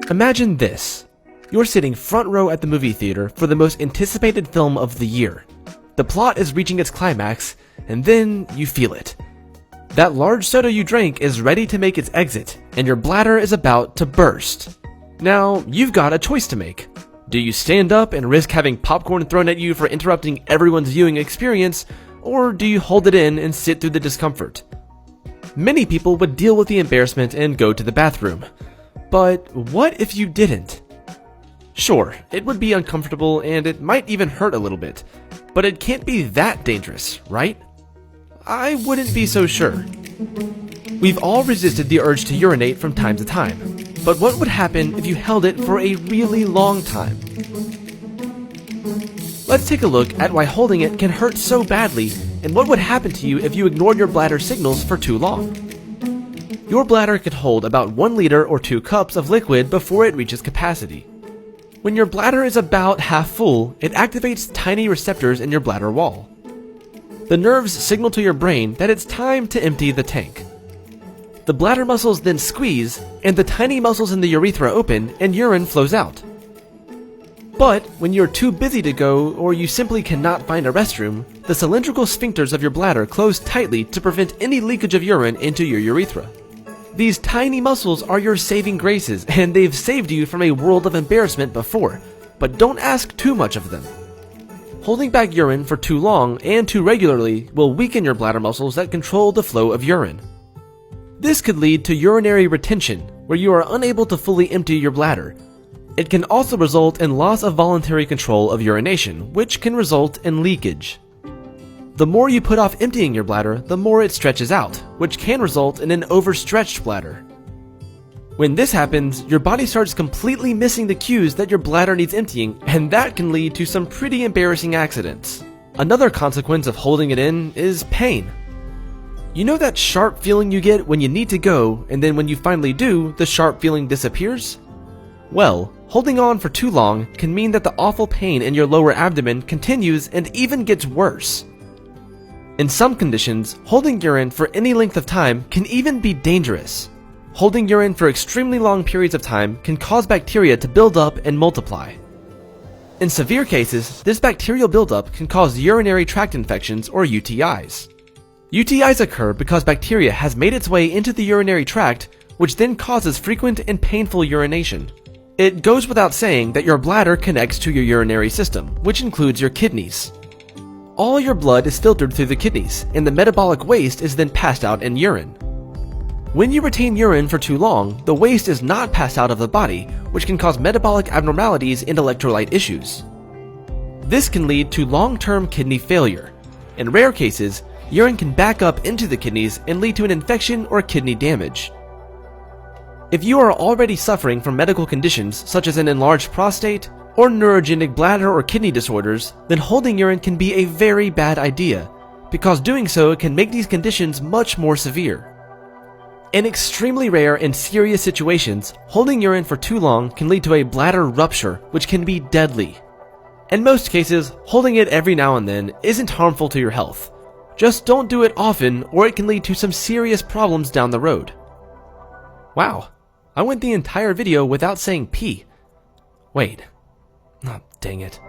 Imagine this. You're sitting front row at the movie theater for the most anticipated film of the year. The plot is reaching its climax, and then you feel it. That large soda you drank is ready to make its exit, and your bladder is about to burst. Now, you've got a choice to make. Do you stand up and risk having popcorn thrown at you for interrupting everyone's viewing experience, or do you hold it in and sit through the discomfort? Many people would deal with the embarrassment and go to the bathroom. But what if you didn't? Sure, it would be uncomfortable and it might even hurt a little bit, but it can't be that dangerous, right? I wouldn't be so sure. We've all resisted the urge to urinate from time to time, but what would happen if you held it for a really long time? Let's take a look at why holding it can hurt so badly and what would happen to you if you ignored your bladder signals for too long. Your bladder could hold about 1 liter or 2 cups of liquid before it reaches capacity. When your bladder is about half full, it activates tiny receptors in your bladder wall. The nerves signal to your brain that it's time to empty the tank. The bladder muscles then squeeze, and the tiny muscles in the urethra open and urine flows out. But when you're too busy to go or you simply cannot find a restroom, the cylindrical sphincters of your bladder close tightly to prevent any leakage of urine into your urethra. These tiny muscles are your saving graces, and they've saved you from a world of embarrassment before, but don't ask too much of them. Holding back urine for too long and too regularly will weaken your bladder muscles that control the flow of urine. This could lead to urinary retention, where you are unable to fully empty your bladder. It can also result in loss of voluntary control of urination, which can result in leakage. The more you put off emptying your bladder, the more it stretches out, which can result in an overstretched bladder. When this happens, your body starts completely missing the cues that your bladder needs emptying, and that can lead to some pretty embarrassing accidents. Another consequence of holding it in is pain. You know that sharp feeling you get when you need to go, and then when you finally do, the sharp feeling disappears? Well, holding on for too long can mean that the awful pain in your lower abdomen continues and even gets worse. In some conditions, holding urine for any length of time can even be dangerous. Holding urine for extremely long periods of time can cause bacteria to build up and multiply. In severe cases, this bacterial buildup can cause urinary tract infections or UTIs. UTIs occur because bacteria has made its way into the urinary tract, which then causes frequent and painful urination. It goes without saying that your bladder connects to your urinary system, which includes your kidneys. All your blood is filtered through the kidneys, and the metabolic waste is then passed out in urine. When you retain urine for too long, the waste is not passed out of the body, which can cause metabolic abnormalities and electrolyte issues. This can lead to long-term kidney failure. In rare cases, urine can back up into the kidneys and lead to an infection or kidney damage. If you are already suffering from medical conditions such as an enlarged prostate, or neurogenic bladder or kidney disorders, then holding urine can be a very bad idea, because doing so can make these conditions much more severe. In extremely rare and serious situations, holding urine for too long can lead to a bladder rupture, which can be deadly. In most cases, holding it every now and then isn't harmful to your health. Just don't do it often, or it can lead to some serious problems down the road. Wow, I went the entire video without saying pee. Wait. Oh, dang it.